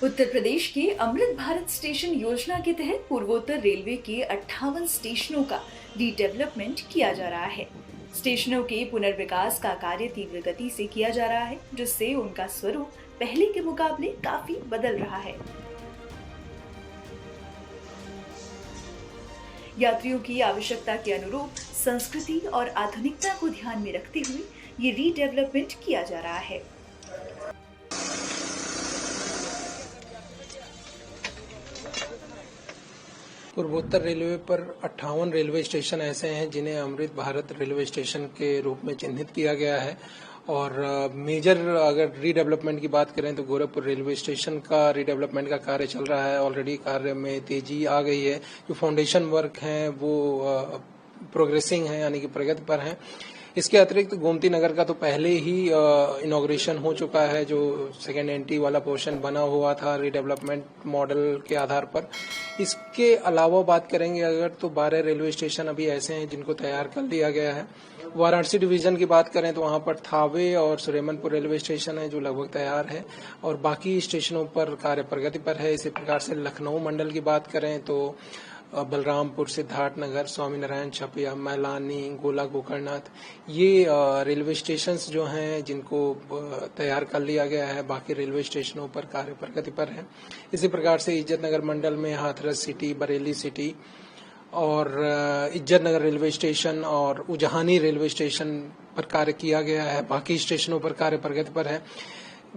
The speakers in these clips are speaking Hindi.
उत्तर प्रदेश के अमृत भारत स्टेशन योजना के तहत पूर्वोत्तर रेलवे के 58 स्टेशनों का रीडेवलपमेंट किया जा रहा है। स्टेशनों के पुनर्विकास का कार्य तीव्र गति से किया जा रहा है, जिससे उनका स्वरूप पहले के मुकाबले काफी बदल रहा है। यात्रियों की आवश्यकता के अनुरूप संस्कृति और आधुनिकता को ध्यान में रखते हुए ये रीडेवलपमेंट किया जा रहा है। पूर्वोत्तर रेलवे पर 58 रेलवे स्टेशन ऐसे हैं जिन्हें अमृत भारत रेलवे स्टेशन के रूप में चिन्हित किया गया है। और मेजर अगर रीडेवलपमेंट की बात करें तो गोरखपुर रेलवे स्टेशन का रीडेवलपमेंट का कार्य चल रहा है। ऑलरेडी कार्य में तेजी आ गई है। जो फाउंडेशन वर्क हैं वो प्रोग्रेसिंग है, यानी कि प्रगति पर हैं। इसके अतिरिक्त गोमती नगर का तो पहले ही इनॉग्रेशन हो चुका है। जो सेकेंड एंट्री वाला पोर्शन बना हुआ था रीडेवलपमेंट मॉडल के आधार पर। इसके अलावा बात करेंगे अगर तो 12 रेलवे स्टेशन अभी ऐसे हैं जिनको तैयार कर लिया गया है। वाराणसी डिवीजन की बात करें तो वहां पर थावे और सुरेमनपुर रेलवे स्टेशन है जो लगभग तैयार है, और बाकी स्टेशनों पर कार्य प्रगति पर है। इसी प्रकार से लखनऊ मंडल की बात करें तो बलरामपुर, सिद्धार्थनगर, स्वामीनारायण, छपिया, मैलानी, गोला, गोकर्णनाथ, ये रेलवे स्टेशंस जो हैं जिनको तैयार कर लिया गया है। बाकी रेलवे स्टेशनों पर कार्य प्रगति पर है। इसी प्रकार से इज्जतनगर मंडल में हाथरस सिटी, बरेली सिटी और इज्जतनगर रेलवे स्टेशन और उजहानी रेलवे स्टेशन पर कार्य किया गया है। बाकी स्टेशनों पर कार्य प्रगति पर है।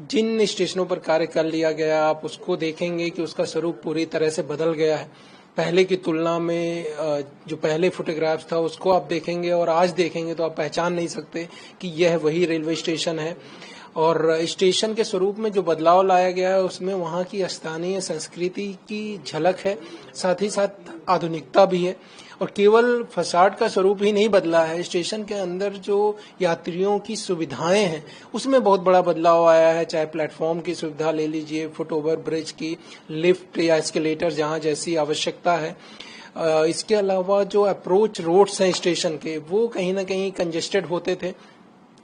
जिन स्टेशनों पर कार्य कर लिया गया आप उसको देखेंगे कि उसका स्वरूप पूरी तरह से बदल गया है। पहले की तुलना में जो पहले फोटोग्राफ्स था उसको आप देखेंगे और आज देखेंगे तो आप पहचान नहीं सकते कि यह वही रेलवे स्टेशन है। और स्टेशन के स्वरूप में जो बदलाव लाया गया है उसमें वहाँ की स्थानीय संस्कृति की झलक है, साथ ही साथ आधुनिकता भी है। और केवल फसाड का स्वरूप ही नहीं बदला है, स्टेशन के अंदर जो यात्रियों की सुविधाएं हैं उसमें बहुत बड़ा बदलाव आया है। चाहे प्लेटफॉर्म की सुविधा ले लीजिए, फुट ओवर ब्रिज की, लिफ्ट या एस्केलेटर जहां जैसी आवश्यकता है। इसके अलावा जो अप्रोच रोड्स हैं स्टेशन के वो कहीं ना कहीं कंजेस्टेड होते थे,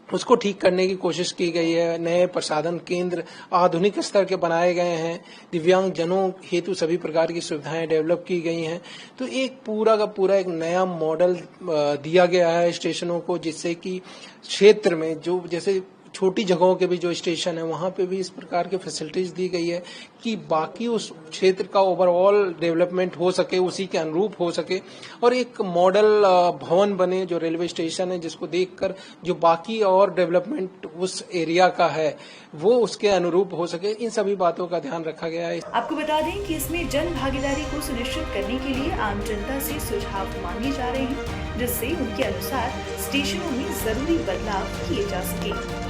उसको ठीक करने की कोशिश की गई है। नए प्रसाधन केंद्र आधुनिक स्तर के बनाए गए हैं। दिव्यांग जनों हेतु सभी प्रकार की सुविधाएं डेवलप की गई हैं। तो एक पूरा का पूरा एक नया मॉडल दिया गया है स्टेशनों को, जिससे कि क्षेत्र में जो जैसे छोटी जगहों के भी जो स्टेशन है वहां पे भी इस प्रकार की फैसिलिटीज दी गई है कि बाकी उस क्षेत्र का ओवरऑल डेवलपमेंट हो सके, उसी के अनुरूप हो सके और एक मॉडल भवन बने जो रेलवे स्टेशन है, जिसको देखकर जो बाकी और डेवलपमेंट उस एरिया का है वो उसके अनुरूप हो सके। इन सभी बातों का ध्यान रखा गया है। आपको बता दें कि इसमें जन भागीदारी को सुनिश्चित करने के लिए आम जनता से सुझाव मांगे जा रहे हैं, जिससे उनके अनुसार स्टेशनों में जरूरी बदलाव किए जा सके।